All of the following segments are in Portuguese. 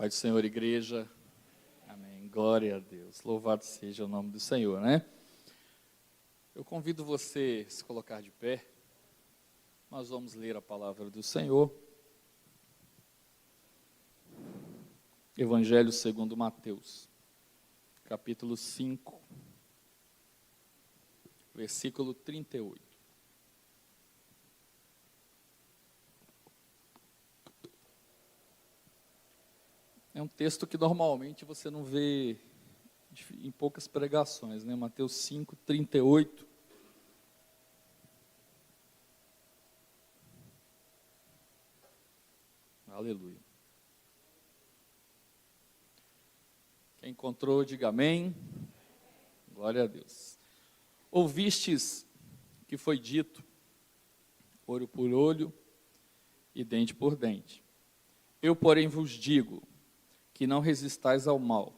Pai do Senhor, igreja. Amém. Glória a Deus. Louvado seja o nome do Senhor, né? Eu convido você a se colocar de pé. Nós vamos ler a palavra do Senhor. Evangelho segundo Mateus, capítulo 5, versículo 38. É um texto que normalmente você não vê em poucas pregações, né? Mateus 5, 38. Aleluia. Quem encontrou, diga amém. Glória a Deus. Ouvistes que foi dito, olho por olho e dente por dente. Eu, porém, vos digo que não resistais ao mal,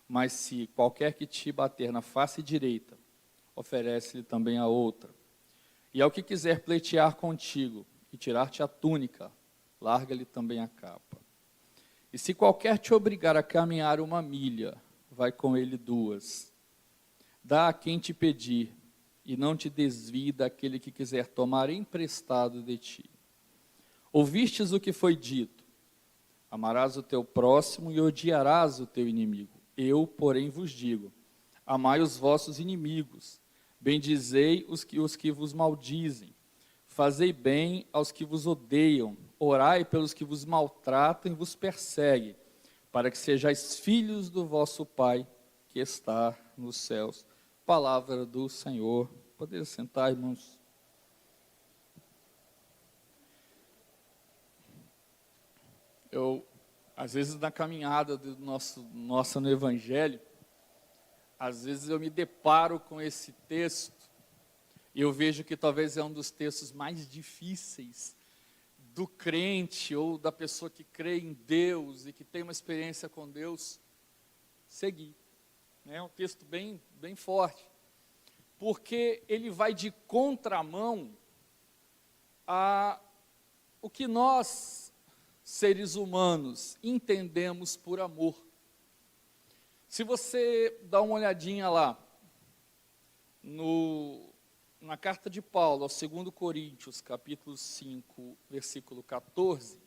mas se qualquer que te bater na face direita, oferece-lhe também a outra. E ao que quiser pleitear contigo e tirar-te a túnica, larga-lhe também a capa. E se qualquer te obrigar a caminhar 1 milha, vai com ele 2. Dá a quem te pedir, e não te desvie daquele que quiser tomar emprestado de ti. Ouvistes o que foi dito: amarás o teu próximo e odiarás o teu inimigo. Eu, porém, vos digo: amai os vossos inimigos, bendizei os que vos maldizem, fazei bem aos que vos odeiam, orai pelos que vos maltratam e vos perseguem, para que sejais filhos do vosso Pai que está nos céus. Palavra do Senhor. Poder sentar, irmãos. Às vezes na caminhada do nosso no Evangelho, às vezes eu me deparo com esse texto e eu vejo que talvez é um dos textos mais difíceis do crente ou da pessoa que crê em Deus e que tem uma experiência com Deus seguir. É um texto bem forte, porque ele vai de contramão a o que nós, seres humanos, entendemos por amor. Se você dá uma olhadinha lá, na carta de Paulo, ao 2 Coríntios, capítulo 5, versículo 14,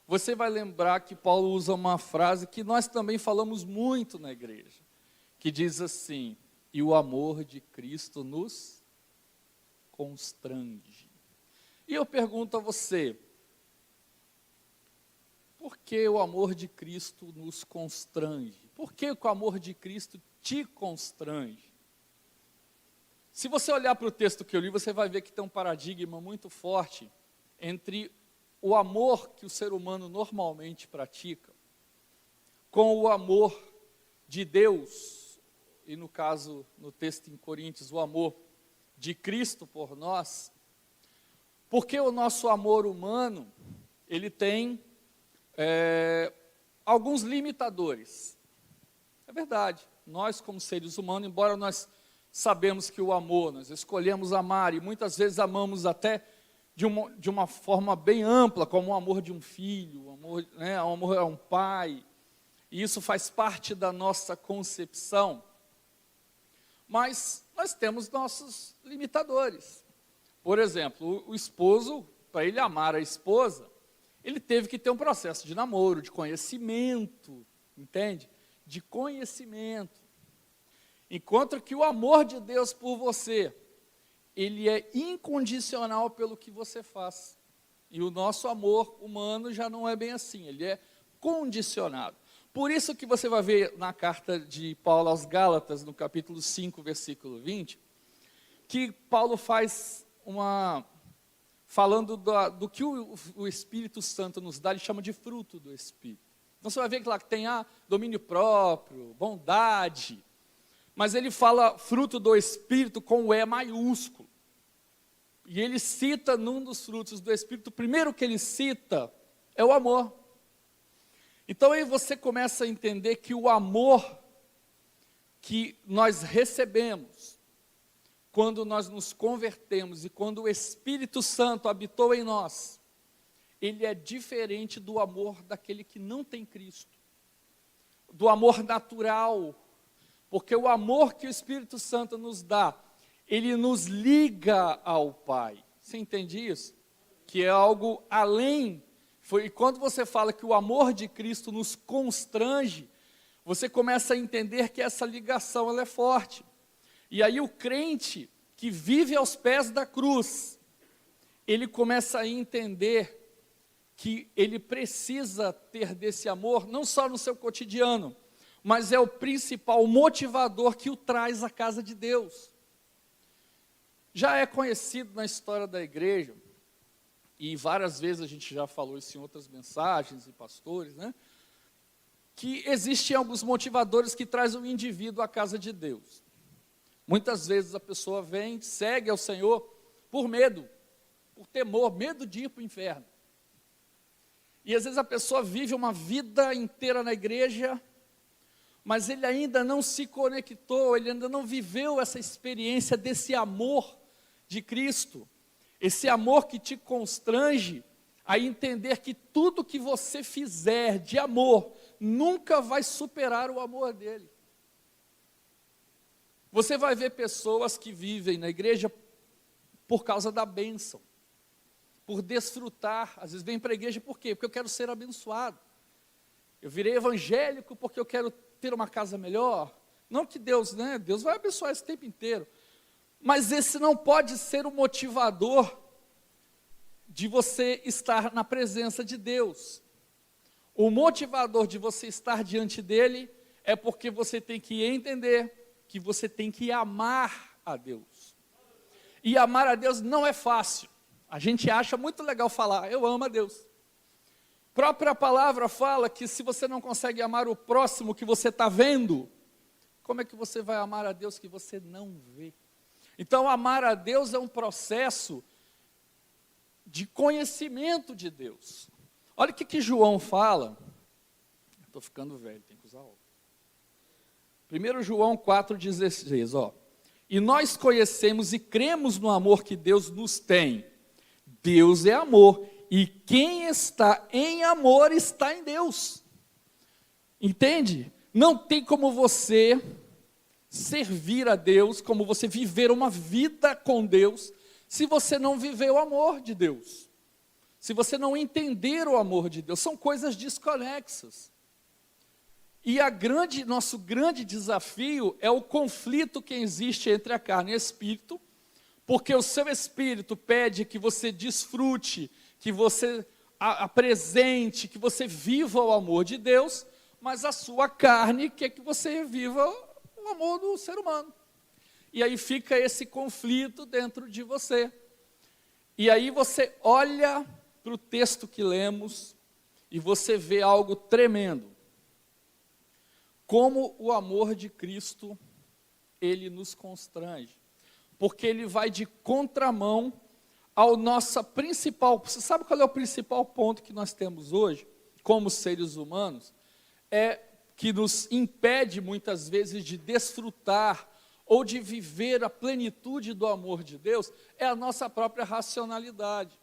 você vai lembrar que Paulo usa uma frase que nós também falamos muito na igreja, que diz assim: e o amor de Cristo nos constrange. E eu pergunto a você, por que o amor de Cristo nos constrange? Por que o amor de Cristo te constrange? Se você olhar para o texto que eu li, você vai ver que tem um paradigma muito forte entre o amor que o ser humano normalmente pratica com o amor de Deus, e no caso, no texto em Coríntios, o amor de Cristo por nós, porque o nosso amor humano, ele tem alguns limitadores. É verdade, nós como seres humanos, embora nós sabemos que o amor, nós escolhemos amar, e muitas vezes amamos até de uma forma bem ampla, como o amor de um filho, o amor a um pai, e isso faz parte da nossa concepção, mas nós temos nossos limitadores. Por exemplo, o esposo, para ele amar a esposa, ele teve que ter um processo de namoro, de conhecimento, entende? De conhecimento. Enquanto que o amor de Deus por você, ele é incondicional pelo que você faz. E o nosso amor humano já não é bem assim, ele é condicionado. Por isso que você vai ver na carta de Paulo aos Gálatas, no capítulo 5, versículo 20, que Paulo faz falando do que o Espírito Santo nos dá, ele chama de fruto do Espírito. Então você vai ver que lá que tem domínio próprio, bondade, mas ele fala fruto do Espírito com o E maiúsculo. E ele cita num dos frutos do Espírito, o primeiro que ele cita é o amor. Então aí você começa a entender que o amor que nós recebemos, quando nós nos convertemos e quando o Espírito Santo habitou em nós, ele é diferente do amor daquele que não tem Cristo, do amor natural, porque o amor que o Espírito Santo nos dá, ele nos liga ao Pai. Você entende isso? Que é algo além. E quando você fala que o amor de Cristo nos constrange, você começa a entender que essa ligação ela é forte. E aí o crente que vive aos pés da cruz, ele começa a entender que ele precisa ter desse amor, não só no seu cotidiano, mas é o principal motivador que o traz à casa de Deus. Já é conhecido na história da igreja, e várias vezes a gente já falou isso em outras mensagens e pastores, né? Que existem alguns motivadores que trazem o indivíduo à casa de Deus. Muitas vezes a pessoa vem, segue ao Senhor por medo, por temor, medo de ir para o inferno. E às vezes a pessoa vive uma vida inteira na igreja, mas ele ainda não se conectou, ele ainda não viveu essa experiência desse amor de Cristo. Esse amor que te constrange a entender que tudo que você fizer de amor nunca vai superar o amor dele. Você vai ver pessoas que vivem na igreja por causa da bênção, por desfrutar. Às vezes vem para a igreja por quê? Porque eu quero ser abençoado. Eu virei evangélico porque eu quero ter uma casa melhor. Não que Deus, né? Deus vai abençoar esse tempo inteiro. Mas esse não pode ser o motivador de você estar na presença de Deus. O motivador de você estar diante dele é porque você tem que entender que você tem que amar a Deus. E amar a Deus não é fácil. A gente acha muito legal falar, eu amo a Deus. A própria palavra fala que se você não consegue amar o próximo que você está vendo, como é que você vai amar a Deus que você não vê? Então, amar a Deus é um processo de conhecimento de Deus. Olha o que João fala. Estou ficando velho, tem que usar óculos. 1 João 4,16, ó. E nós conhecemos e cremos no amor que Deus nos tem. Deus é amor, e quem está em amor está em Deus. Entende? Não tem como você servir a Deus, como você viver uma vida com Deus, se você não viver o amor de Deus. Se você não entender o amor de Deus, são coisas desconexas. E nosso grande desafio é o conflito que existe entre a carne e o espírito, porque o seu espírito pede que você desfrute, que você apresente, que você viva o amor de Deus, mas a sua carne quer que você viva o amor do ser humano. E aí fica esse conflito dentro de você. E aí você olha para o texto que lemos e você vê algo tremendo. Como o amor de Cristo, ele nos constrange. Porque ele vai de contramão ao nosso principal. Você sabe qual é o principal ponto que nós temos hoje, como seres humanos? É que nos impede muitas vezes de desfrutar ou de viver a plenitude do amor de Deus, é a nossa própria racionalidade.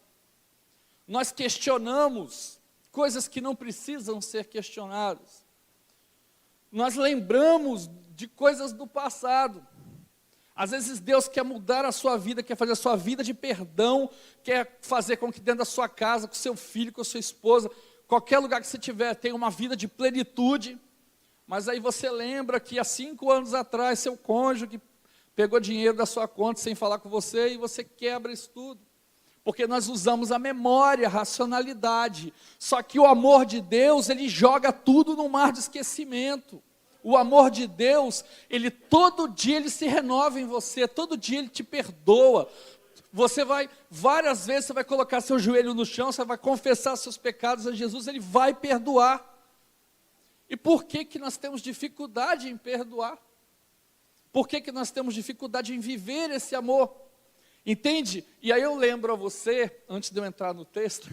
Nós questionamos coisas que não precisam ser questionadas. Nós lembramos de coisas do passado. Às vezes Deus quer mudar a sua vida, quer fazer a sua vida de perdão, quer fazer com que dentro da sua casa, com seu filho, com a sua esposa, qualquer lugar que você tiver, tenha uma vida de plenitude. Mas aí você lembra que há 5 anos atrás, seu cônjuge pegou dinheiro da sua conta sem falar com você, e você quebra isso tudo. Porque nós usamos a memória, a racionalidade. Só que o amor de Deus, ele joga tudo no mar de esquecimento. O amor de Deus, todo dia ele se renova em você, todo dia ele te perdoa. Você vai, várias vezes você vai colocar seu joelho no chão, você vai confessar seus pecados a Jesus, ele vai perdoar. E por que nós temos dificuldade em perdoar? Por que nós temos dificuldade em viver esse amor? Entende? E aí eu lembro a você, antes de eu entrar no texto,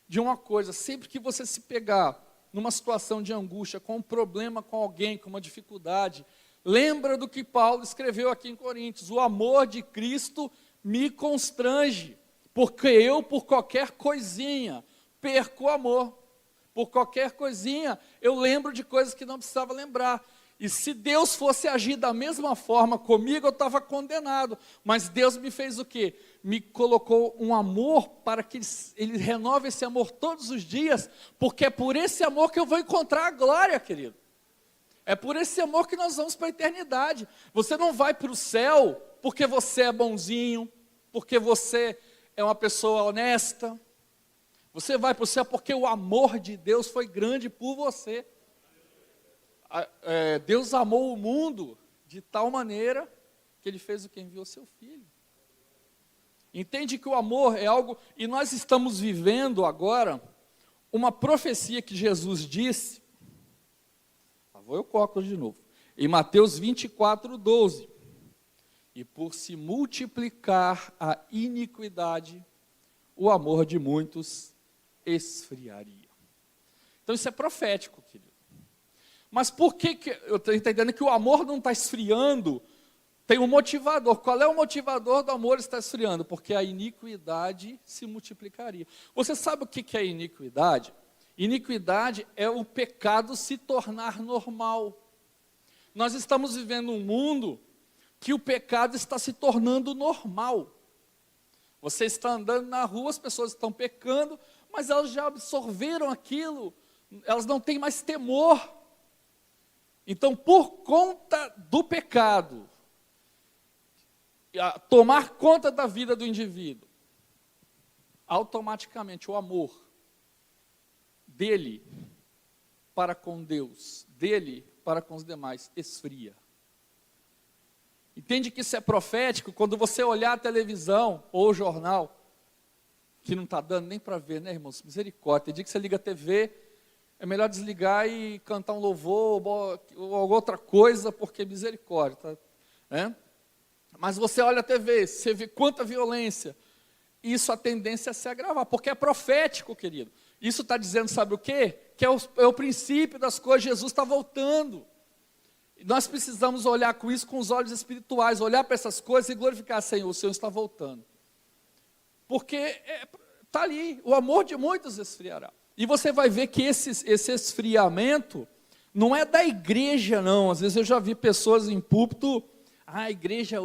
de uma coisa: sempre que você se pegar numa situação de angústia, com um problema com alguém, com uma dificuldade, lembra do que Paulo escreveu aqui em Coríntios: o amor de Cristo me constrange, porque eu, por qualquer coisinha, perco o amor. Por qualquer coisinha, eu lembro de coisas que não precisava lembrar. E se Deus fosse agir da mesma forma comigo, eu estava condenado. Mas Deus me fez o quê? Me colocou um amor para que Ele renove esse amor todos os dias, porque é por esse amor que eu vou encontrar a glória, querido. É por esse amor que nós vamos para a eternidade. Você não vai para o céu porque você é bonzinho, porque você é uma pessoa honesta. Você vai para o céu porque o amor de Deus foi grande por você. Deus amou o mundo de tal maneira que Ele fez o que? Enviou seu Filho. Entende que o amor é algo, e nós estamos vivendo agora uma profecia que Jesus disse, vou eu coloco de novo, em Mateus 24:12, e por se multiplicar a iniquidade, o amor de muitos esfriaria. Então isso é profético, querido. Mas por que eu estou entendendo que o amor não está esfriando? Tem um motivador. Qual é o motivador do amor estar esfriando? Porque a iniquidade se multiplicaria. Você sabe o que é iniquidade? Iniquidade é o pecado se tornar normal. Nós estamos vivendo um mundo que o pecado está se tornando normal. Você está andando na rua, as pessoas estão pecando, mas elas já absorveram aquilo, elas não têm mais temor. Então, por conta do pecado, tomar conta da vida do indivíduo, automaticamente o amor dele para com Deus, dele para com os demais, esfria. Entende que isso é profético? Quando você olhar a televisão ou o jornal, que não está dando nem para ver, né, irmãos? Misericórdia. Tem dia que você liga a TV, é melhor desligar e cantar um louvor ou outra coisa, porque misericórdia. Tá? Né? Mas você olha a TV, você vê quanta violência. Isso a tendência é se agravar, porque é profético, querido. Isso está dizendo, sabe o quê? Que é o princípio das coisas, Jesus está voltando. E nós precisamos olhar com isso com os olhos espirituais, olhar para essas coisas e glorificar, Senhor, o Senhor está voltando. Porque está ali, o amor de muitos esfriará. E você vai ver que esse esfriamento não é da igreja, não. Às vezes eu já vi pessoas em púlpito, a igreja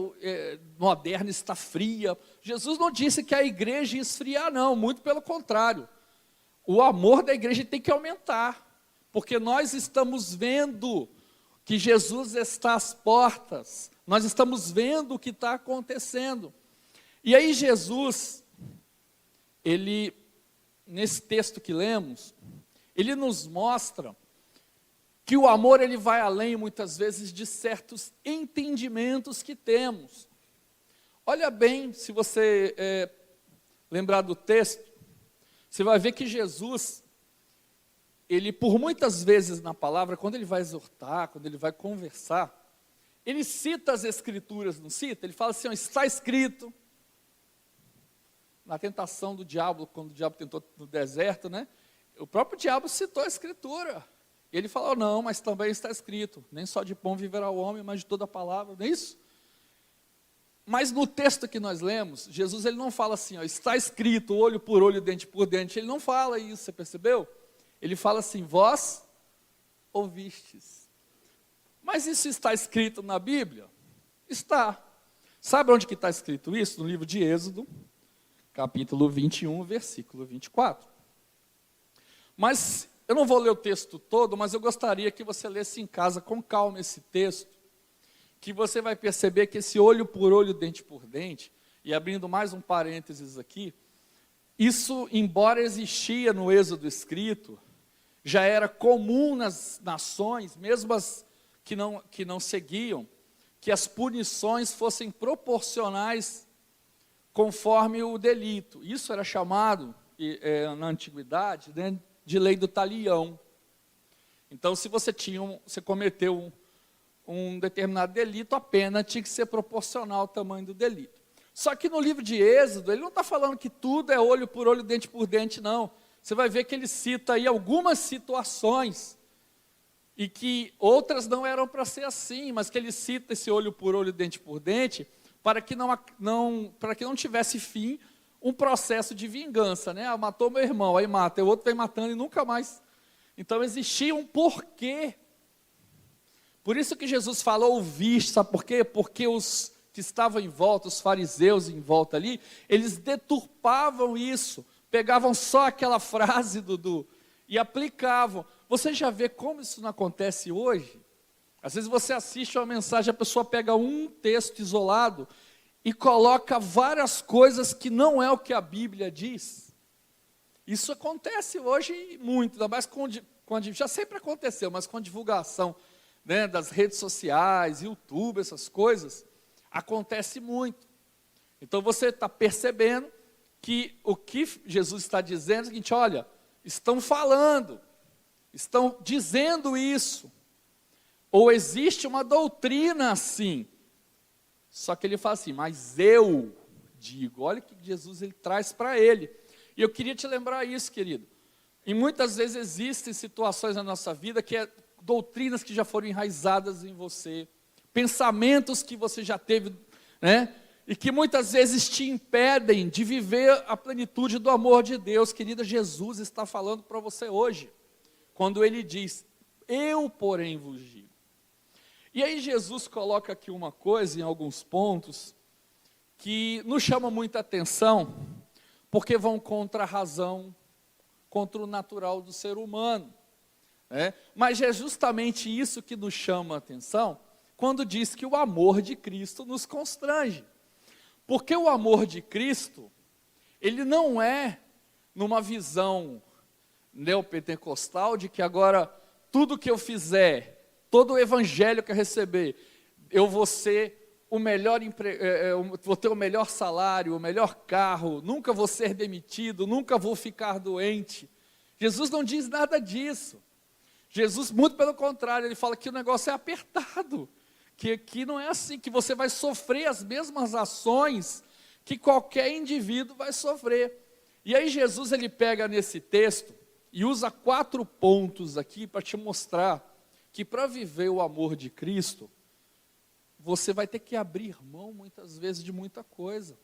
moderna está fria. Jesus não disse que a igreja ia esfriar, não, muito pelo contrário. O amor da igreja tem que aumentar, porque nós estamos vendo que Jesus está às portas, nós estamos vendo o que está acontecendo. E aí Jesus, nesse texto que lemos, ele nos mostra que o amor ele vai além muitas vezes de certos entendimentos que temos. Olha bem, se você lembrar do texto, você vai ver que Jesus, ele por muitas vezes na palavra, quando ele vai exortar, quando ele vai conversar, ele cita as escrituras, não cita? Ele fala assim, ó, está escrito, na tentação do diabo, quando o diabo tentou no deserto, né? O próprio diabo citou a escritura. E ele falou, não, mas também está escrito, nem só de pão viverá o homem, mas de toda a palavra, não é isso? Mas no texto que nós lemos, Jesus ele não fala assim, ó, está escrito, olho por olho, dente por dente, ele não fala isso, você percebeu? Ele fala assim, vós ouvistes. Mas isso está escrito na Bíblia? Está. Sabe onde que está escrito isso? No livro de Êxodo, capítulo 21, versículo 24. Mas eu não vou ler o texto todo, mas eu gostaria que você lesse em casa com calma esse texto, que você vai perceber que esse olho por olho, dente por dente, e abrindo mais um parênteses aqui, isso, embora existia no Êxodo escrito, já era comum nas nações, mesmo as que não seguiam, que as punições fossem proporcionais conforme o delito. Isso era chamado, na antiguidade, né, de lei do talião. Então, se você cometeu um determinado delito, a pena tinha que ser proporcional ao tamanho do delito. Só que no livro de Êxodo, ele não está falando que tudo é olho por olho, dente por dente, não. Você vai ver que ele cita aí algumas situações, e que outras não eram para ser assim, mas que ele cita esse olho por olho, dente por dente, para que não tivesse fim um processo de vingança, né? Matou meu irmão, aí mata, o outro vem matando e nunca mais. Então existia um porquê. Por isso que Jesus falou ouviste, sabe por quê? Porque os que estavam em volta, os fariseus em volta ali, eles deturpavam isso, pegavam só aquela frase e aplicavam. Você já vê como isso não acontece hoje? Às vezes você assiste uma mensagem, a pessoa pega um texto isolado e coloca várias coisas que não é o que a Bíblia diz. Isso acontece hoje muito, ainda mais já sempre aconteceu, mas com a divulgação, né, das redes sociais, YouTube, essas coisas, acontece muito. Então você está percebendo que o que Jesus está dizendo é o seguinte: olha, estão falando, estão dizendo isso, ou existe uma doutrina assim, só que ele fala assim, mas eu digo, olha o que Jesus ele traz para ele. E eu queria te lembrar isso, querido, e muitas vezes existem situações na nossa vida que é doutrinas que já foram enraizadas em você, pensamentos que você já teve, né? E que muitas vezes te impedem de viver a plenitude do amor de Deus. Querida, Jesus está falando para você hoje, quando Ele diz, eu porém vos digo. E aí Jesus coloca aqui uma coisa, em alguns pontos, que nos chama muita atenção, porque vão contra a razão, contra o natural do ser humano. Mas é justamente isso que nos chama a atenção, quando diz que o amor de Cristo nos constrange. Porque o amor de Cristo, ele não é numa visão neopentecostal de que agora tudo que eu fizer, todo o evangelho que eu receber, eu vou ser o melhor vou ter o melhor salário, o melhor carro, nunca vou ser demitido, nunca vou ficar doente. Jesus não diz nada disso. Jesus, muito pelo contrário, ele fala que o negócio é apertado, que não é assim, que você vai sofrer as mesmas ações que qualquer indivíduo vai sofrer. E aí Jesus, ele pega nesse texto e usa 4 pontos aqui para te mostrar que para viver o amor de Cristo, você vai ter que abrir mão muitas vezes de muita coisa.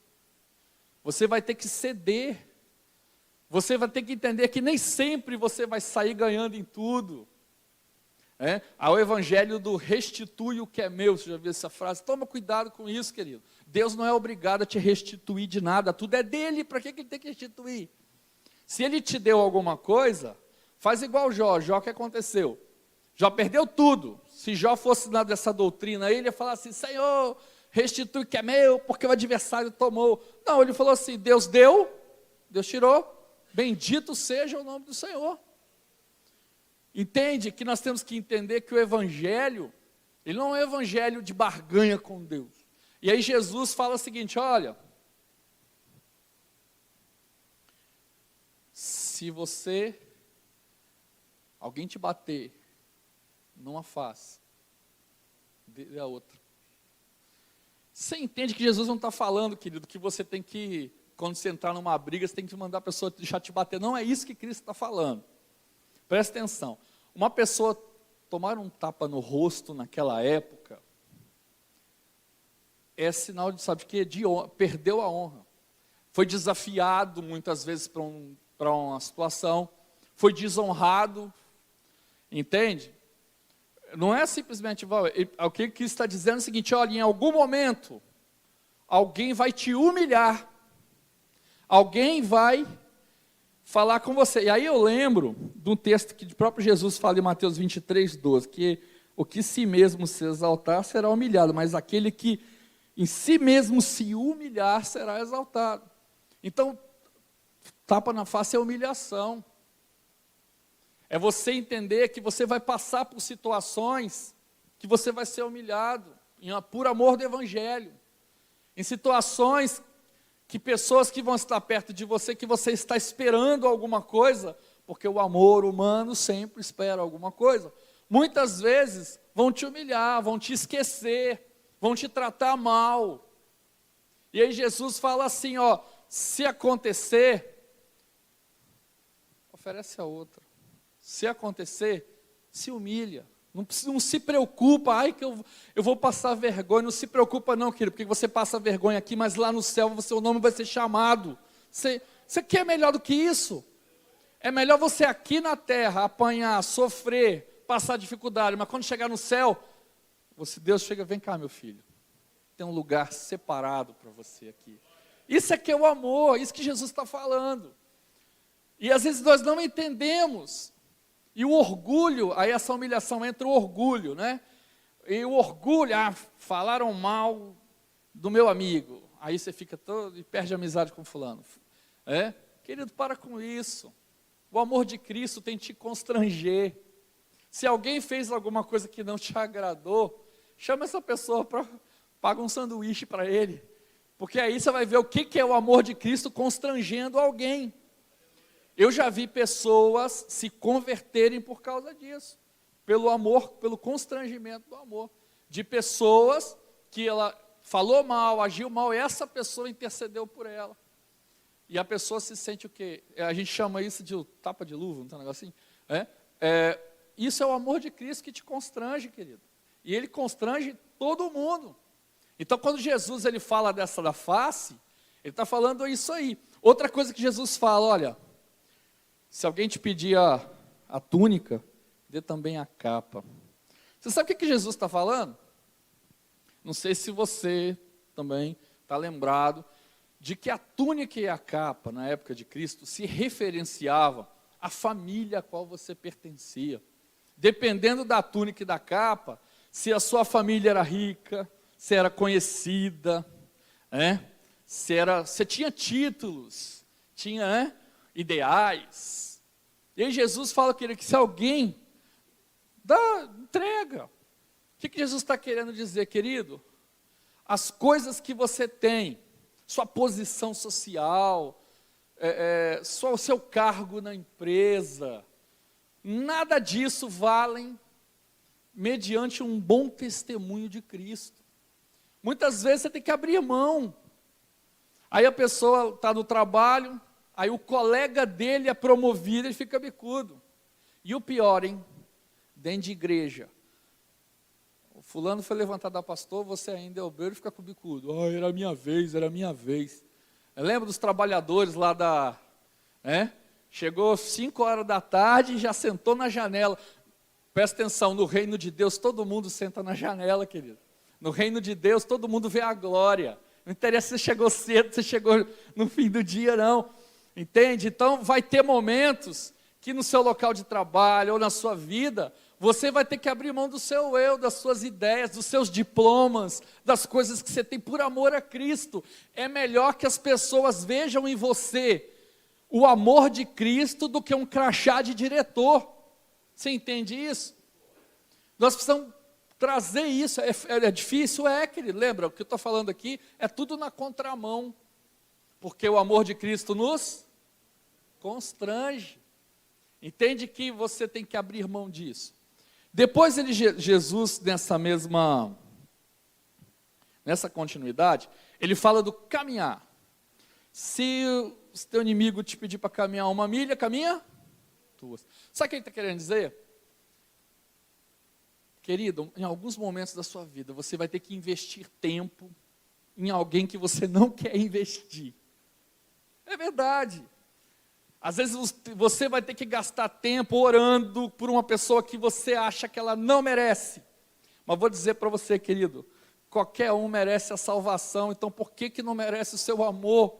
Você vai ter que ceder. Você vai ter que entender que nem sempre você vai sair ganhando em tudo. Ao evangelho do restitui o que é meu, você já viu essa frase? Toma cuidado com isso, querido. Deus não é obrigado a te restituir de nada, tudo é dele, para que ele tem que restituir? Se ele te deu alguma coisa, faz igual Jó. Jó, o que aconteceu? Jó perdeu tudo. Se Jó fosse dessa doutrina aí, ele ia falar assim, Senhor, restitui o que é meu, porque o adversário tomou. Não, ele falou assim, Deus deu, Deus tirou, bendito seja o nome do Senhor. Entende que nós temos que entender que o evangelho, ele não é um evangelho de barganha com Deus. E aí Jesus fala o seguinte, olha, se alguém te bater numa face, dê a outra. Você entende que Jesus não está falando, querido, que você tem que, quando você entrar numa briga, você tem que mandar a pessoa deixar te bater. Não é isso que Cristo está falando. Presta atenção, uma pessoa tomar um tapa no rosto naquela época, é sinal de, sabe o quê? Perdeu a honra. Foi desafiado muitas vezes para uma situação, foi desonrado, entende? Não é simplesmente, o que Cristo está dizendo é o seguinte, olha, em algum momento, alguém vai te humilhar, alguém vai falar com você. E aí eu lembro de um texto que o próprio Jesus fala em Mateus 23:12, que o que si mesmo se exaltar será humilhado, mas aquele que em si mesmo se humilhar será exaltado. Então, tapa na face é humilhação. É você entender que você vai passar por situações que você vai ser humilhado, por amor do evangelho. Em situações que pessoas que vão estar perto de você, que você está esperando alguma coisa, porque o amor humano sempre espera alguma coisa. Muitas vezes vão te humilhar, vão te esquecer, vão te tratar mal. E aí Jesus fala assim, ó, se acontecer, oferece a outra. Se acontecer, se humilha. Não se preocupa, ai que eu vou passar vergonha. Não se preocupa não, querido, porque você passa vergonha aqui, mas lá no céu o seu nome vai ser chamado. Você quer melhor do que isso? É melhor você aqui na terra apanhar, sofrer, passar dificuldade, mas quando chegar no céu, Deus chega, vem cá, meu filho, tem um lugar separado para você aqui. Isso é que é o amor, isso que Jesus está falando. E às vezes nós não entendemos. E o orgulho, aí essa humilhação entra o orgulho, né? E o orgulho, falaram mal do meu amigo. Aí você fica todo e perde a amizade com fulano. Querido, para com isso. O amor de Cristo tem que te constranger. Se alguém fez alguma coisa que não te agradou, chama essa pessoa para paga um sanduíche para ele. Porque aí você vai ver o que é o amor de Cristo constrangendo alguém. Eu já vi pessoas se converterem por causa disso. Pelo amor, pelo constrangimento do amor. De pessoas que ela falou mal, agiu mal, e essa pessoa intercedeu por ela. E a pessoa se sente o quê? A gente chama isso de tapa de luva, não tem um negócio assim? Isso é o amor de Cristo que te constrange, querido. E ele constrange todo mundo. Então, quando Jesus ele fala dessa da face, ele está falando isso aí. Outra coisa que Jesus fala, olha, se alguém te pedir a túnica, dê também a capa. Você sabe o que Jesus está falando? Não sei se você também está lembrado de que a túnica e a capa, na época de Cristo, se referenciava à família a qual você pertencia. Dependendo da túnica e da capa, se a sua família era rica, se era conhecida, se tinha títulos, tinha ideais. E aí Jesus fala que se alguém entrega. O que Jesus está querendo dizer, querido? As coisas que você tem, sua posição social, o seu cargo na empresa, nada disso valem mediante um bom testemunho de Cristo. Muitas vezes você tem que abrir mão. Aí a pessoa está no trabalho, aí o colega dele é promovido, ele fica bicudo. E o pior, dentro de igreja, o fulano foi levantado a pastor, você ainda é obreiro e fica com o bicudo. Era minha vez, era minha vez. Eu lembro dos trabalhadores lá chegou 5 horas da tarde e já sentou na janela. Presta atenção, no reino de Deus todo mundo senta na janela, querido. No reino de Deus todo mundo vê a glória. Não interessa se você chegou cedo, se você chegou no fim do dia, não. Entende? Então vai ter momentos que no seu local de trabalho ou na sua vida, você vai ter que abrir mão do seu eu, das suas ideias, dos seus diplomas, das coisas que você tem por amor a Cristo. É melhor que as pessoas vejam em você o amor de Cristo do que um crachá de diretor. Você entende isso? Nós precisamos trazer isso. É difícil? Querido. Lembra, o que eu estou falando aqui é tudo na contramão. Porque o amor de Cristo nos constrange. Entende que você tem que abrir mão disso. Depois Jesus, nessa continuidade, ele fala do caminhar. Se o teu inimigo te pedir para caminhar 1 milha, caminha 2. Sabe o que ele está querendo dizer? Querido, em alguns momentos da sua vida, você vai ter que investir tempo em alguém que você não quer investir. É verdade. Às vezes você vai ter que gastar tempo orando por uma pessoa que você acha que ela não merece. Mas vou dizer para você, querido, qualquer um merece a salvação, então por que não merece o seu amor?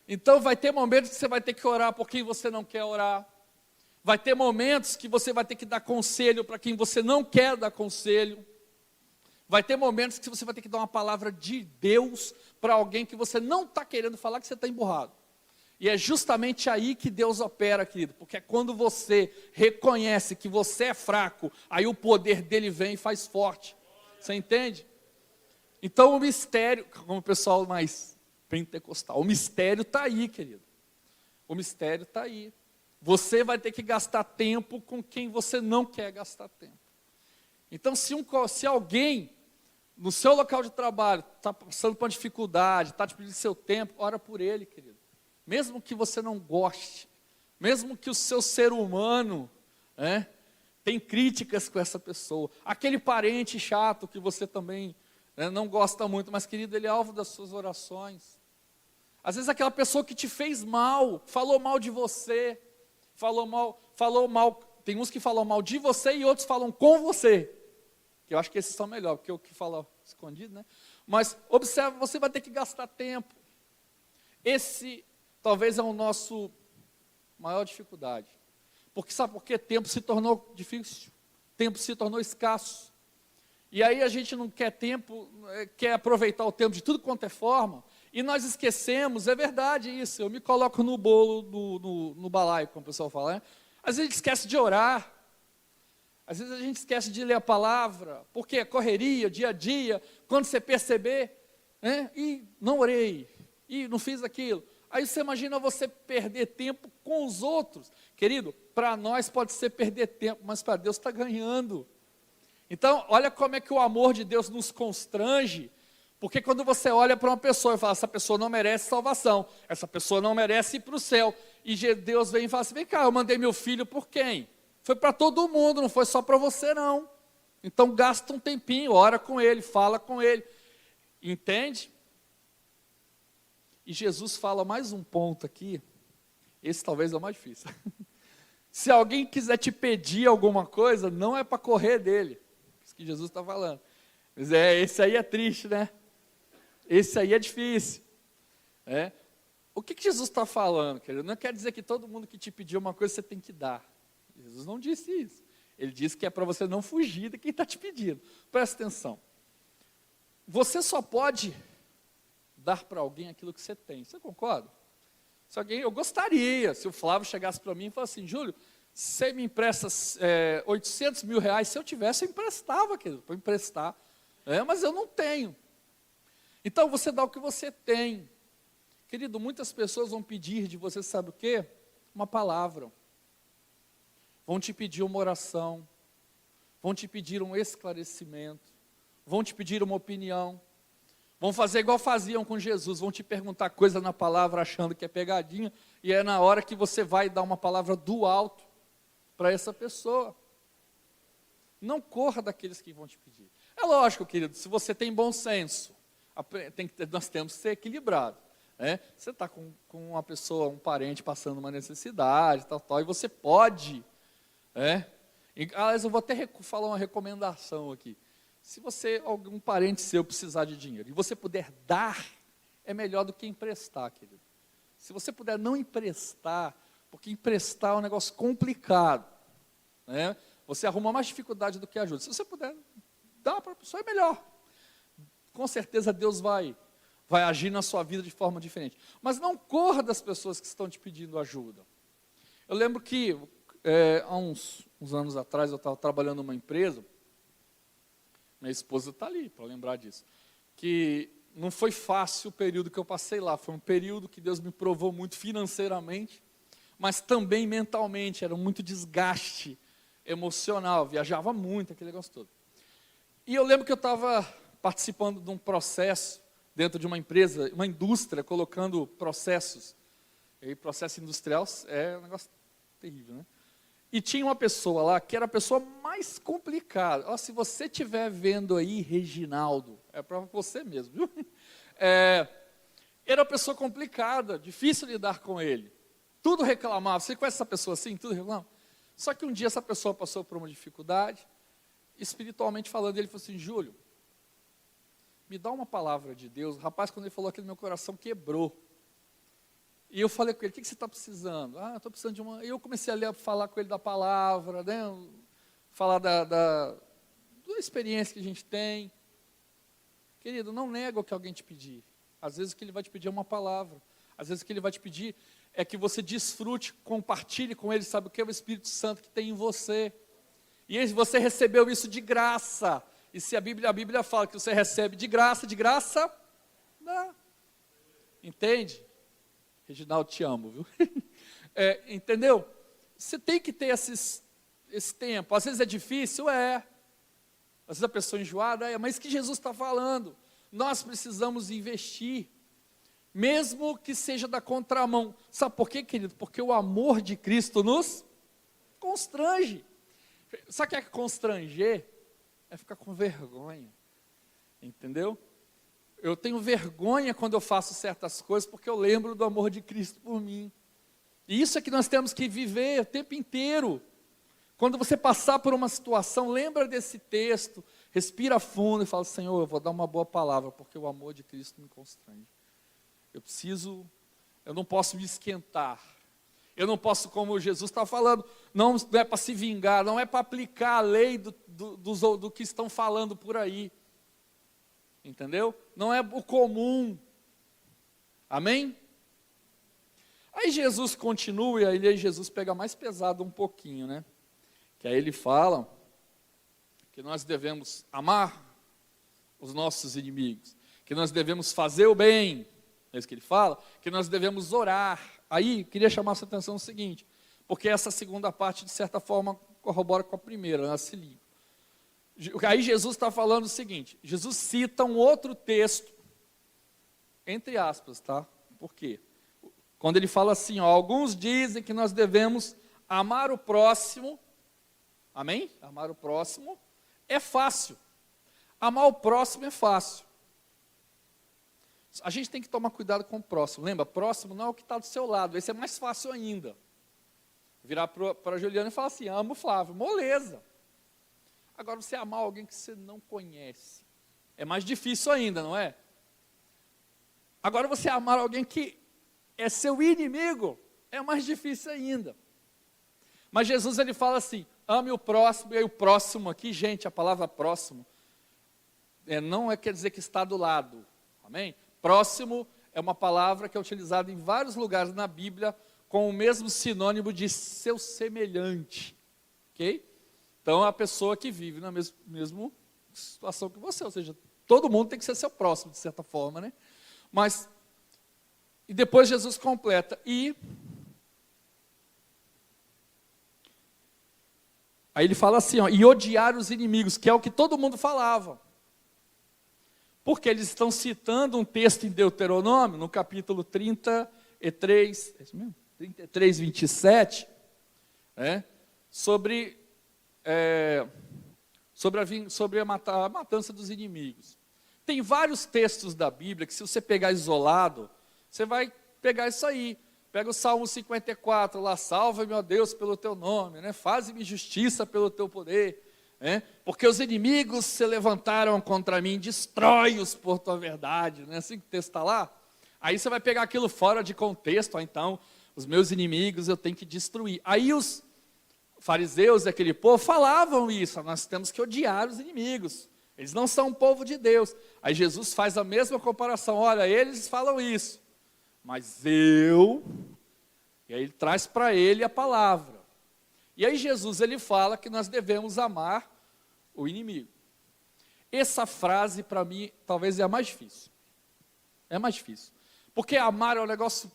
Então vai ter momentos que você vai ter que orar por quem você não quer orar. Vai ter momentos que você vai ter que dar conselho para quem você não quer dar conselho. Vai ter momentos que você vai ter que dar uma palavra de Deus para alguém que você não está querendo falar, que você está emburrado. E é justamente aí que Deus opera, querido, porque é quando você reconhece que você é fraco, aí o poder dele vem e faz forte. Você entende? Então o mistério, como o pessoal mais pentecostal, o mistério está aí, querido. O mistério está aí. Você vai ter que gastar tempo com quem você não quer gastar tempo. Então se alguém no seu local de trabalho está passando por uma dificuldade, está te pedindo seu tempo, ora por ele, querido. Mesmo que você não goste, mesmo que o seu ser humano tem críticas com essa pessoa, aquele parente chato que você também não gosta muito, mas querido, ele é alvo das suas orações. Às vezes aquela pessoa que te fez mal, falou mal de você, falou mal, tem uns que falam mal de você e outros falam com você, que eu acho que esses são melhores, porque o que fala escondido, né? Mas observa, você vai ter que gastar tempo. Esse talvez é o nosso maior dificuldade. Porque sabe por quê? Tempo se tornou difícil, tempo se tornou escasso. E aí a gente não quer tempo, quer aproveitar o tempo de tudo quanto é forma, e nós esquecemos, é verdade isso, eu me coloco no bolo, no balaio, como o pessoal fala, né? Às vezes a gente esquece de orar, às vezes a gente esquece de ler a palavra, porque é correria, dia a dia, quando você perceber, né? E não orei, e não fiz aquilo. Aí você imagina você perder tempo com os outros. Querido, para nós pode ser perder tempo, mas para Deus está ganhando. Então, olha como é que o amor de Deus nos constrange, porque quando você olha para uma pessoa e fala, essa pessoa não merece salvação, essa pessoa não merece ir para o céu, e Deus vem e fala assim, vem cá, eu mandei meu filho por quem? Foi para todo mundo, não foi só para você não. Então gasta um tempinho, ora com ele, fala com ele, entende? E Jesus fala mais um ponto aqui, esse talvez é o mais difícil. Se alguém quiser te pedir alguma coisa, não é para correr dele, isso que Jesus está falando. Mas esse aí é triste, né? Esse aí é difícil. O que Jesus está falando, querido? Não quer dizer que todo mundo que te pedir uma coisa você tem que dar. Jesus não disse isso. Ele disse que é para você não fugir de quem está te pedindo. Presta atenção. Você só pode dar para alguém aquilo que você tem. Você concorda? Se alguém, eu gostaria, se o Flávio chegasse para mim e falasse assim, Júlio, você me empresta 800 mil reais, se eu tivesse, eu emprestava, querido, para emprestar. Mas eu não tenho. Então, você dá o que você tem. Querido, muitas pessoas vão pedir de você, sabe o quê? Uma palavra. Vão te pedir uma oração. Vão te pedir um esclarecimento. Vão te pedir uma opinião. Vão fazer igual faziam com Jesus. Vão te perguntar coisa na palavra achando que é pegadinha. E é na hora que você vai dar uma palavra do alto para essa pessoa. Não corra daqueles que vão te pedir. É lógico, querido, se você tem bom senso, nós temos que ser equilibrados. Você está com uma pessoa, um parente passando uma necessidade, tal, e você pode. Aliás, eu vou até falar uma recomendação aqui. Se algum parente seu precisar de dinheiro, e você puder dar, é melhor do que emprestar, querido. Se você puder não emprestar, porque emprestar é um negócio complicado. Você arruma mais dificuldade do que ajuda. Se você puder dar para a pessoa, é melhor. Com certeza Deus vai agir na sua vida de forma diferente. Mas não corra das pessoas que estão te pedindo ajuda. Eu lembro que, há uns anos atrás, eu estava trabalhando numa empresa, minha esposa está ali para lembrar disso, que não foi fácil o período que eu passei lá, foi um período que Deus me provou muito financeiramente, mas também mentalmente, era muito desgaste emocional, viajava muito, aquele negócio todo. E eu lembro que eu estava participando de um processo, dentro de uma empresa, uma indústria, colocando processos, e processo industrial é um negócio terrível, né? E tinha uma pessoa lá, que era a pessoa mais complicada. Se você estiver vendo aí, Reginaldo, é para você mesmo, viu? Era uma pessoa complicada, difícil lidar com ele. Tudo reclamava. Você conhece essa pessoa assim? Tudo reclamava. Só que um dia essa pessoa passou por uma dificuldade, espiritualmente falando, ele falou assim, Júlio, me dá uma palavra de Deus. O rapaz, quando ele falou aquilo, meu coração quebrou. E eu falei com ele, o que você está precisando? Eu estou precisando de uma... E eu comecei a falar com ele da palavra, né? Falar da experiência que a gente tem. Querido, não nega o que alguém te pedir. Às vezes o que ele vai te pedir é uma palavra. Às vezes o que ele vai te pedir é que você desfrute, compartilhe com ele, sabe o que é o Espírito Santo que tem em você. E você recebeu isso de graça. E se a Bíblia fala que você recebe de graça, dá. Entende? Reginaldo, te amo, viu? Entendeu? Você tem que ter esse tempo. Às vezes é difícil, Às vezes a pessoa é enjoada, mas que Jesus está falando. Nós precisamos investir, mesmo que seja da contramão. Sabe por quê, querido? Porque o amor de Cristo nos constrange. Sabe o que é constranger? É ficar com vergonha. Entendeu? Eu tenho vergonha quando eu faço certas coisas, porque eu lembro do amor de Cristo por mim. E isso é que nós temos que viver o tempo inteiro. Quando você passar por uma situação, lembra desse texto, respira fundo e fala: Senhor, eu vou dar uma boa palavra, porque o amor de Cristo me constrange. Eu não posso me esquentar. Eu não posso, como Jesus está falando, não é para se vingar, não é para aplicar a lei do que estão falando por aí. Entendeu? Não é o comum. Amém? Aí Jesus continua, e aí Jesus pega mais pesado um pouquinho, né? Que aí ele fala que nós devemos amar os nossos inimigos, que nós devemos fazer o bem, é isso que ele fala, que nós devemos orar. Aí, queria chamar a sua atenção no seguinte, porque essa segunda parte, de certa forma, corrobora com a primeira, ela se liga. Aí Jesus está falando o seguinte, Jesus cita um outro texto, entre aspas, tá? Por quê? Quando ele fala assim, ó, alguns dizem que nós devemos amar o próximo, amém? Amar o próximo é fácil. Amar o próximo é fácil. A gente tem que tomar cuidado com o próximo. Lembra, próximo não é o que está do seu lado. Esse é mais fácil ainda. Virar para a Juliana e falar assim, amo o Flávio, moleza. Agora, você amar alguém que você não conhece, é mais difícil ainda, não é? Agora, você amar alguém que é seu inimigo, é mais difícil ainda. Mas Jesus, ele fala assim, ame o próximo, e aí o próximo aqui, gente, a palavra próximo, não quer dizer que está do lado, amém? Próximo é uma palavra que é utilizada em vários lugares na Bíblia, com o mesmo sinônimo de seu semelhante, ok? Então, é a pessoa que vive na mesma situação que você, ou seja, todo mundo tem que ser seu próximo, de certa forma, né? Mas, e depois Jesus completa, aí ele fala assim, ó, e odiar os inimigos, que é o que todo mundo falava. Porque eles estão citando um texto em Deuteronômio, no capítulo 33, é isso mesmo? 33, 27, sobre a matança dos inimigos. Tem vários textos da Bíblia que, se você pegar isolado, você vai pegar isso aí. Pega o Salmo 54 lá, salva-me, ó Deus, pelo teu nome, né? Faze-me justiça pelo teu poder, porque os inimigos se levantaram contra mim, destrói-os por tua verdade, né? Assim que o texto está lá. Aí você vai pegar aquilo fora de contexto, então, os meus inimigos eu tenho que destruir. Aí os fariseus e aquele povo falavam isso, nós temos que odiar os inimigos, eles não são um povo de Deus. Aí Jesus faz a mesma comparação, olha, eles falam isso, mas e aí ele traz para ele a palavra. E aí Jesus, ele fala que nós devemos amar o inimigo. Essa frase, para mim, talvez é a mais difícil. É mais difícil. Porque amar é um negócio,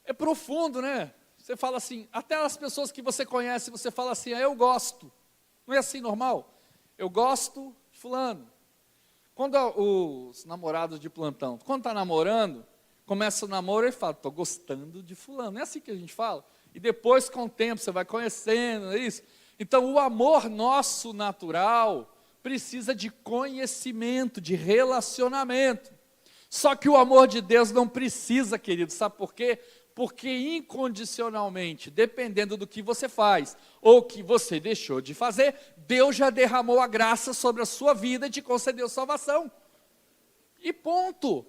é profundo, né? Você fala assim, até as pessoas que você conhece, você fala assim, eu gosto. Não é assim normal? Eu gosto de fulano. Quando os namorados de plantão, quando está namorando, começa o namoro e fala, estou gostando de fulano. Não é assim que a gente fala? E depois, com o tempo, você vai conhecendo, é isso? Então, o amor nosso natural precisa de conhecimento, de relacionamento. Só que o amor de Deus não precisa, querido, sabe por quê? Porque incondicionalmente, dependendo do que você faz, ou que você deixou de fazer, Deus já derramou a graça sobre a sua vida e te concedeu salvação. E ponto.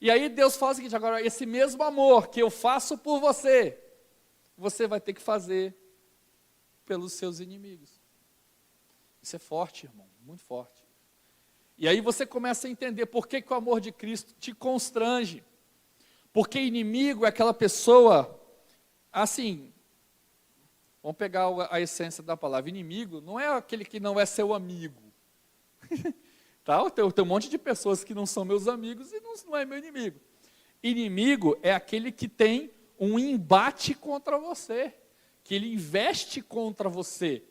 E aí Deus fala o seguinte, agora, esse mesmo amor que eu faço por você, você vai ter que fazer pelos seus inimigos. Isso é forte, irmão, muito forte. E aí você começa a entender por que o amor de Cristo te constrange. Porque inimigo é aquela pessoa, assim, vamos pegar a essência da palavra, inimigo não é aquele que não é seu amigo. Tá? Tem um monte de pessoas que não são meus amigos e não é meu inimigo. Inimigo é aquele que tem um embate contra você, que ele investe contra você.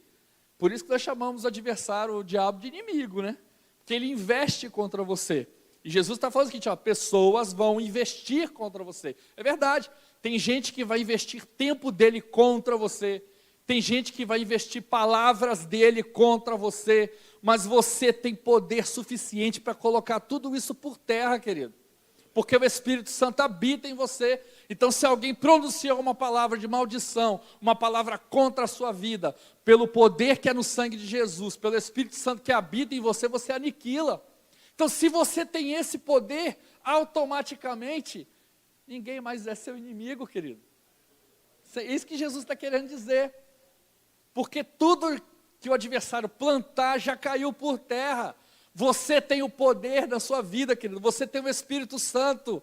Por isso que nós chamamos o adversário, o diabo, de inimigo, né? Porque ele investe contra você. E Jesus está falando o seguinte, ó, pessoas vão investir contra você. É verdade, tem gente que vai investir tempo dele contra você, Tem gente que vai investir palavras dele contra você, mas você tem poder suficiente para colocar tudo isso por terra, querido. Porque o Espírito Santo habita em você. Então, se alguém pronunciou uma palavra de maldição, uma palavra contra a sua vida, pelo poder que é no sangue de Jesus, pelo Espírito Santo que habita em você, você aniquila. Então, se você tem esse poder, automaticamente, ninguém mais é seu inimigo, querido. É isso que Jesus está querendo dizer. Porque tudo que o adversário plantar já caiu por terra. Você tem o poder da sua vida, querido. Você tem o Espírito Santo.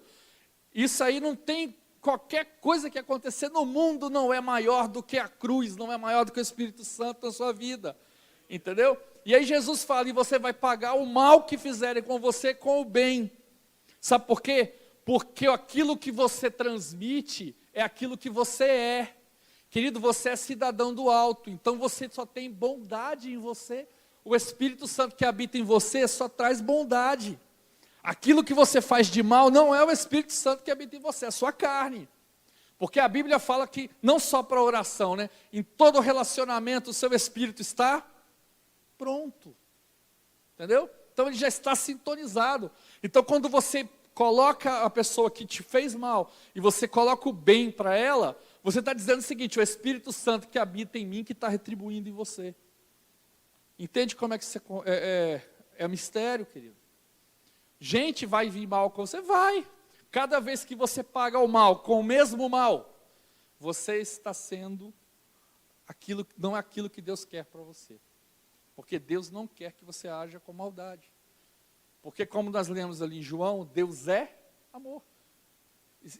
Isso aí não tem qualquer coisa que acontecer no mundo não é maior do que a cruz, não é maior do que o Espírito Santo na sua vida. Entendeu? E aí Jesus fala, e você vai pagar o mal que fizerem com você com o bem. Sabe por quê? Porque aquilo que você transmite é aquilo que você é. Querido, você é cidadão do alto, então você só tem bondade em você. O Espírito Santo que habita em você só traz bondade. Aquilo que você faz de mal não é o Espírito Santo que habita em você, é a sua carne. Porque a Bíblia fala que não só para oração, né? Em todo relacionamento o seu espírito está pronto. Entendeu? Então ele já está sintonizado. Então quando você coloca a pessoa que te fez mal e você coloca o bem para ela, você está dizendo o seguinte: o Espírito Santo que habita em mim que está retribuindo em você. Entende como é que você é mistério, querido? Gente vai vir mal com você? Vai. Cada vez que você paga o mal com o mesmo mal, você está sendo aquilo, não é aquilo que Deus quer para você. Porque Deus não quer que você haja com maldade. Porque como nós lemos ali em João, Deus é amor.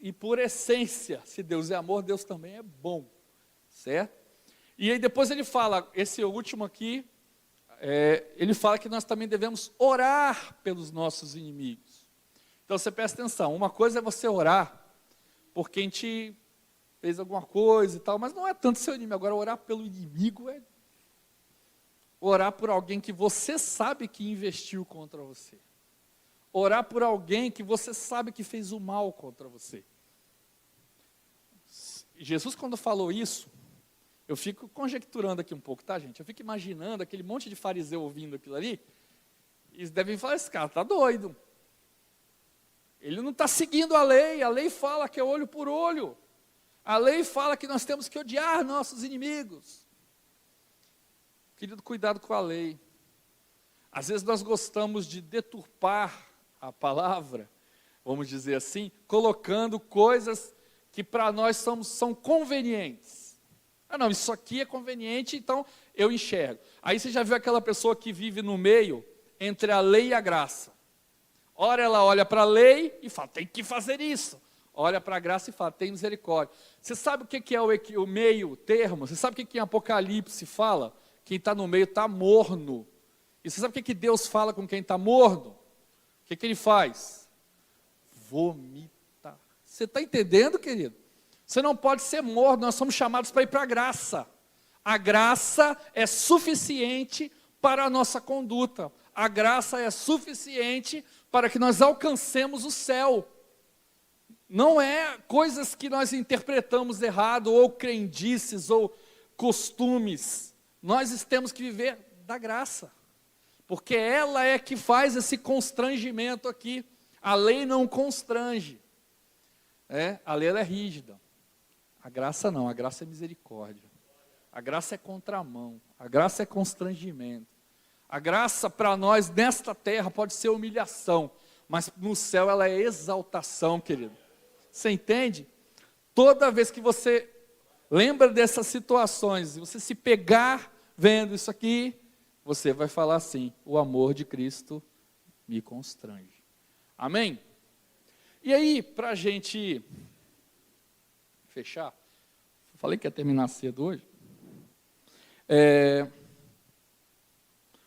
E por essência, se Deus é amor, Deus também é bom. Certo? E aí depois ele fala, esse último aqui, ele fala que nós também devemos orar pelos nossos inimigos. Então você presta atenção, uma coisa é você orar por quem te fez alguma coisa e tal, mas não é tanto seu inimigo. Agora orar pelo inimigo é orar por alguém que você sabe que investiu contra você. Orar por alguém que você sabe que fez o mal contra você. Jesus, quando falou isso, eu fico conjecturando aqui um pouco, tá, gente? Eu fico imaginando aquele monte de fariseu ouvindo aquilo ali, e eles devem falar, esse cara está doido. Ele não está seguindo a lei fala que é olho por olho. A lei fala que nós temos que odiar nossos inimigos. Querido, cuidado com a lei. Às vezes nós gostamos de deturpar a palavra, vamos dizer assim, colocando coisas que para nós são convenientes. Ah não, isso aqui é conveniente, então eu enxergo. Aí você já viu aquela pessoa que vive no meio entre a lei e a graça. Ora ela olha para a lei e fala, tem que fazer isso. Olha para a graça e fala, tem misericórdia. Você sabe o que é o meio termo? Você sabe o que em Apocalipse fala? Quem está no meio está morno. E você sabe o que Deus fala com quem está morno? O que ele faz? Vomita. Você está entendendo, querido? Você não pode ser morno, nós somos chamados para ir para a graça. A graça é suficiente para a nossa conduta. A graça é suficiente para que nós alcancemos o céu. Não é coisas que nós interpretamos errado, ou crendices, ou costumes. Nós temos que viver da graça. Porque ela é que faz esse constrangimento aqui. A lei não constrange. A lei ela é rígida. A graça não, a graça é misericórdia. A graça é contramão. A graça é constrangimento. A graça para nós nesta terra pode ser humilhação, mas no céu ela é exaltação, querido. Você entende? Toda vez que você lembra dessas situações, e você se pegar vendo isso aqui, você vai falar assim, o amor de Cristo me constrange. Amém? E aí, para a gente fechar, falei que ia terminar cedo hoje.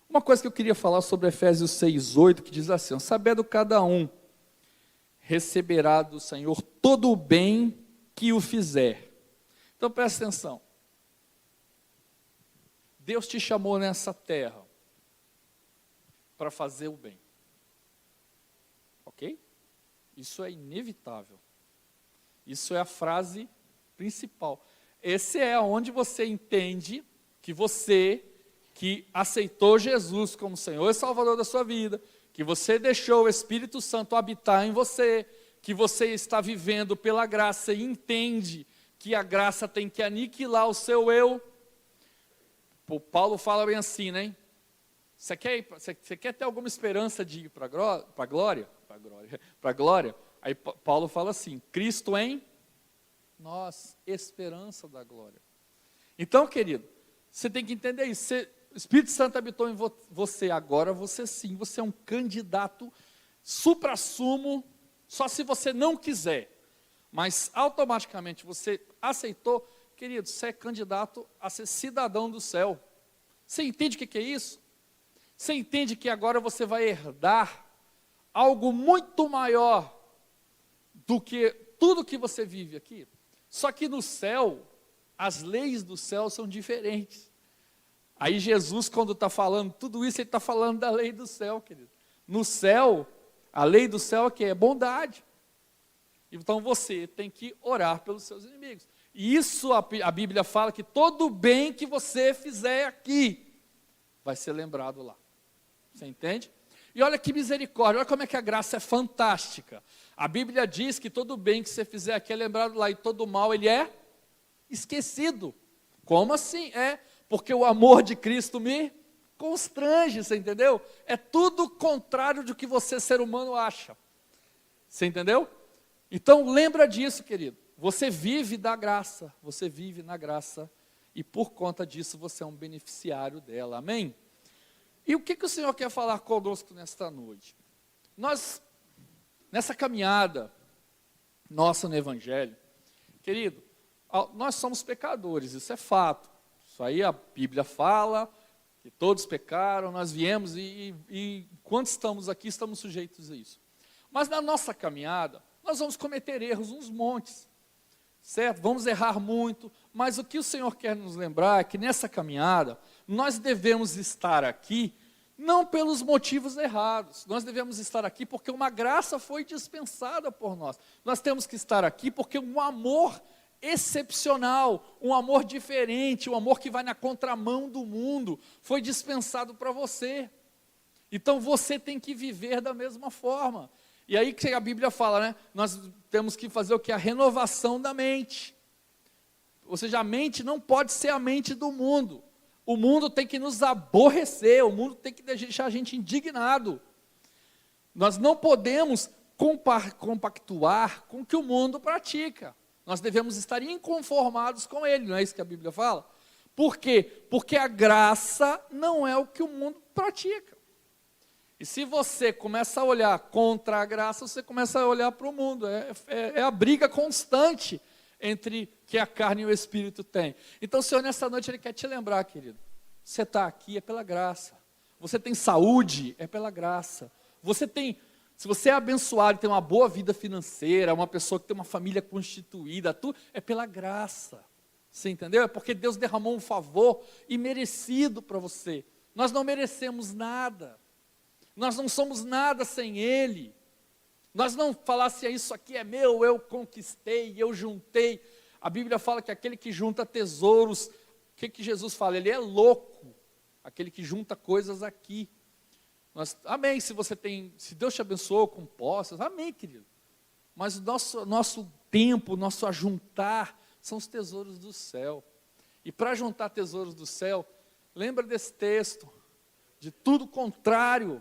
Uma coisa que eu queria falar sobre Efésios 6:8, que diz assim, sabendo cada um receberá do Senhor todo o bem que o fizer. Então presta atenção. Deus te chamou nessa terra para fazer o bem. Ok? Isso é inevitável. Isso é a frase principal. Esse é onde você entende que você, que aceitou Jesus como Senhor e Salvador da sua vida, que você deixou o Espírito Santo habitar em você, que você está vivendo pela graça e entende que a graça tem que aniquilar o seu eu. O Paulo fala bem assim, né? Você quer ter alguma esperança de ir para a glória? Para a glória? Aí Paulo fala assim, Cristo em nós, esperança da glória. Então, querido, você tem que entender isso. O Espírito Santo habitou em você, agora você sim, você é um candidato suprassumo, só se você não quiser. Mas automaticamente você aceitou, querido, você é candidato a ser cidadão do céu. Você entende o que é isso? Você entende que agora você vai herdar algo muito maior do que tudo que você vive aqui? Só que no céu, as leis do céu são diferentes. Aí Jesus, quando está falando tudo isso, ele está falando da lei do céu, querido. No céu, a lei do céu é que é bondade. Então você tem que orar pelos seus inimigos. E isso a Bíblia fala que todo bem que você fizer aqui, vai ser lembrado lá. Você entende? E olha que misericórdia, olha como é que a graça é fantástica. A Bíblia diz que todo bem que você fizer aqui é lembrado lá, e todo mal ele é esquecido. Como assim? Porque o amor de Cristo me constrange, você entendeu? É tudo contrário do que você, ser humano, acha. Você entendeu? Então lembra disso, querido. Você vive da graça, você vive na graça, e por conta disso você é um beneficiário dela, amém? E o que o Senhor quer falar conosco nesta noite? Nós, nessa caminhada nossa no Evangelho, querido, nós somos pecadores, isso é fato. Isso aí a Bíblia fala, que todos pecaram, nós viemos e enquanto estamos aqui, estamos sujeitos a isso. Mas na nossa caminhada, nós vamos cometer erros, uns montes, certo? Vamos errar muito, mas o que o Senhor quer nos lembrar é que nessa caminhada, nós devemos estar aqui, não pelos motivos errados, nós devemos estar aqui porque uma graça foi dispensada por nós. Nós temos que estar aqui porque um amor excepcional, um amor diferente, um amor que vai na contramão do mundo, foi dispensado para você. Então você tem que viver da mesma forma. E aí que a Bíblia fala, né? Nós temos que fazer o que? A renovação da mente. Ou seja, a mente não pode ser a mente do mundo. O mundo tem que nos aborrecer, o mundo tem que deixar a gente indignado. Nós não podemos compactuar com o que o mundo pratica. Nós devemos estar inconformados com ele, não é isso que a Bíblia fala? Por quê? Porque a graça não é o que o mundo pratica. E se você começa a olhar contra a graça, você começa a olhar para o mundo. É a briga constante entre que a carne e o Espírito têm. Então o Senhor nessa noite Ele quer te lembrar, querido. Você está aqui é pela graça. Você tem saúde, é pela graça. Se você é abençoado e tem uma boa vida financeira, uma pessoa que tem uma família constituída, é pela graça. Você entendeu? É porque Deus derramou um favor imerecido para você. Nós não merecemos nada. Nós não somos nada sem Ele. Nós não falasse, isso aqui é meu, eu conquistei, eu juntei. A Bíblia fala que aquele que junta tesouros, o que Jesus fala? Ele é louco, aquele que junta coisas aqui. Amém, se Deus te abençoou com posses, amém, querido. Mas o nosso tempo, nosso ajuntar, são os tesouros do céu. E para juntar tesouros do céu, lembra desse texto, de tudo contrário,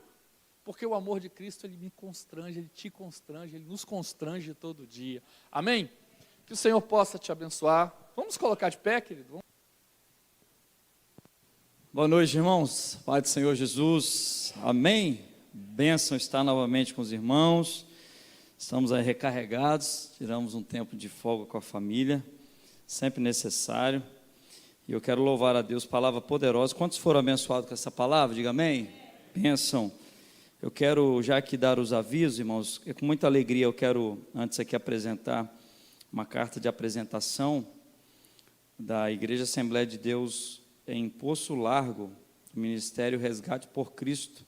porque o amor de Cristo, Ele me constrange, Ele te constrange, Ele nos constrange todo dia. Amém? Que o Senhor possa te abençoar. Vamos colocar de pé, querido? Boa noite, irmãos. Pai do Senhor Jesus. Amém? Bênção estar novamente com os irmãos. Estamos aí recarregados, tiramos um tempo de folga com a família, sempre necessário. E eu quero louvar a Deus, palavra poderosa. Quantos foram abençoados com essa palavra? Diga amém. Bênção. Eu quero já aqui dar os avisos, irmãos. Com muita alegria eu quero, antes aqui, apresentar uma carta de apresentação da Igreja Assembleia de Deus em Poço Largo, do Ministério Resgate por Cristo.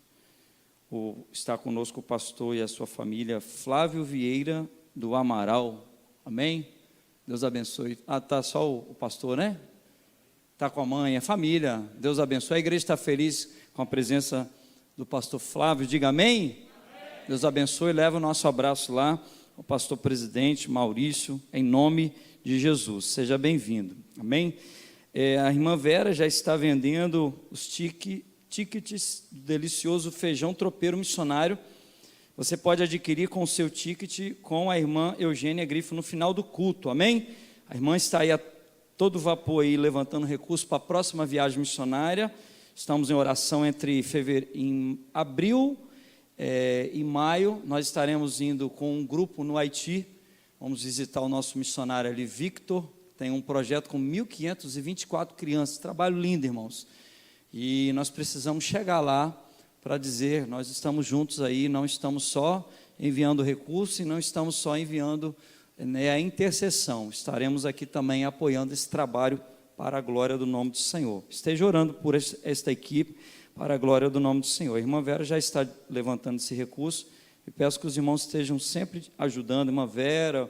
Está conosco o pastor e a sua família, Flávio Vieira do Amaral. Amém? Deus abençoe. Tá só o pastor, né? Está com a mãe, a família. Deus abençoe. A igreja está feliz com a presença do pastor Flávio. Diga amém. Amém. Deus abençoe. Leva o nosso abraço lá, o pastor presidente Maurício, em nome de Jesus. Seja bem-vindo. Amém. A irmã Vera já está vendendo os tickets do delicioso feijão tropeiro missionário. Você pode adquirir com o seu ticket com a irmã Eugênia Grifo no final do culto. Amém. A irmã está aí a todo vapor aí, levantando recursos para a próxima viagem missionária. Estamos em oração em abril e maio. Nós estaremos indo com um grupo no Haiti. Vamos visitar o nosso missionário ali, Victor. Tem um projeto com 1.524 crianças. Trabalho lindo, irmãos. E nós precisamos chegar lá para dizer, nós estamos juntos aí, não estamos só enviando recursos e não estamos só enviando a intercessão, estaremos aqui também apoiando esse trabalho para a glória do nome do Senhor. Esteja orando por esta equipe, para a glória do nome do Senhor. A irmã Vera já está levantando esse recurso, e peço que os irmãos estejam sempre ajudando, a irmã Vera,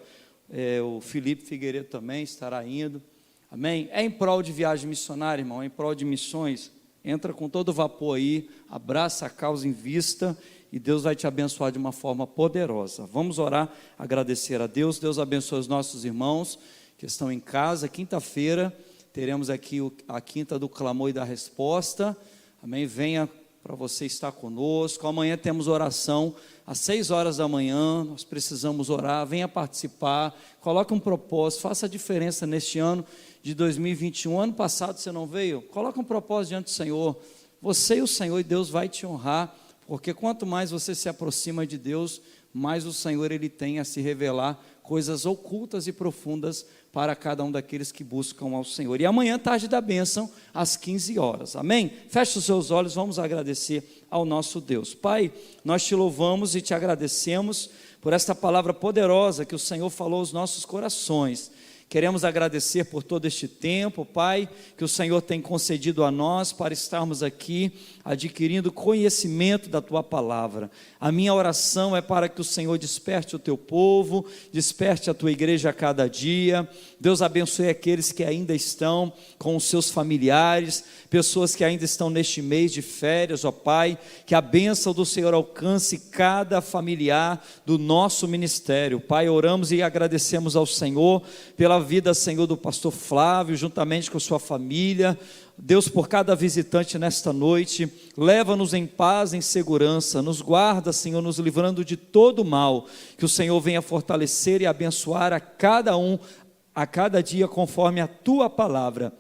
o Felipe Figueiredo também estará indo, amém? É em prol de viagem missionária, irmão, é em prol de missões, entra com todo vapor aí, abraça a causa em vista, e Deus vai te abençoar de uma forma poderosa. Vamos orar, agradecer a Deus. Deus abençoe os nossos irmãos que estão em casa. Quinta-feira teremos aqui a quinta do clamor e da resposta. Amém? Venha para você estar conosco. Amanhã temos oração às 6 horas da manhã. Nós precisamos orar. Venha participar. Coloque um propósito. Faça a diferença neste ano de 2021. Ano passado você não veio? Coloque um propósito diante do Senhor. Você e o Senhor, e Deus vai te honrar. Porque quanto mais você se aproxima de Deus, mais o Senhor ele tem a se revelar coisas ocultas e profundas para cada um daqueles que buscam ao Senhor. E amanhã, tarde da bênção, às 15 horas. Amém? Feche os seus olhos, vamos agradecer ao nosso Deus. Pai, nós te louvamos e te agradecemos por esta palavra poderosa que o Senhor falou aos nossos corações. Queremos agradecer por todo este tempo, Pai, que o Senhor tem concedido a nós para estarmos aqui adquirindo conhecimento da Tua palavra. A minha oração é para que o Senhor desperte o Teu povo, desperte a Tua igreja a cada dia. Deus abençoe aqueles que ainda estão com os seus familiares, pessoas que ainda estão neste mês de férias, ó Pai, que a bênção do Senhor alcance cada familiar do nosso ministério. Pai, oramos e agradecemos ao Senhor pela vida, Senhor, do pastor Flávio, juntamente com sua família. Deus, por cada visitante nesta noite, leva-nos em paz, em segurança, nos guarda, Senhor, nos livrando de todo mal, que o Senhor venha fortalecer e abençoar a cada um, a cada dia, conforme a Tua palavra.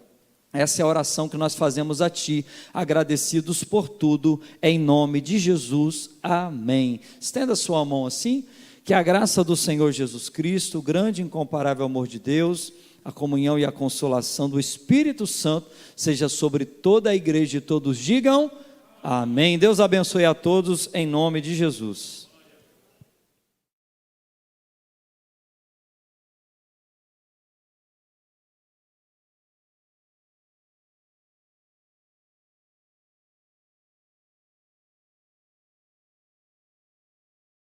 Essa é a oração que nós fazemos a Ti, agradecidos por tudo, em nome de Jesus, amém. Estenda sua mão assim. Que a graça do Senhor Jesus Cristo, o grande e incomparável amor de Deus, a comunhão e a consolação do Espírito Santo seja sobre toda a igreja e todos digam amém. Deus abençoe a todos em nome de Jesus.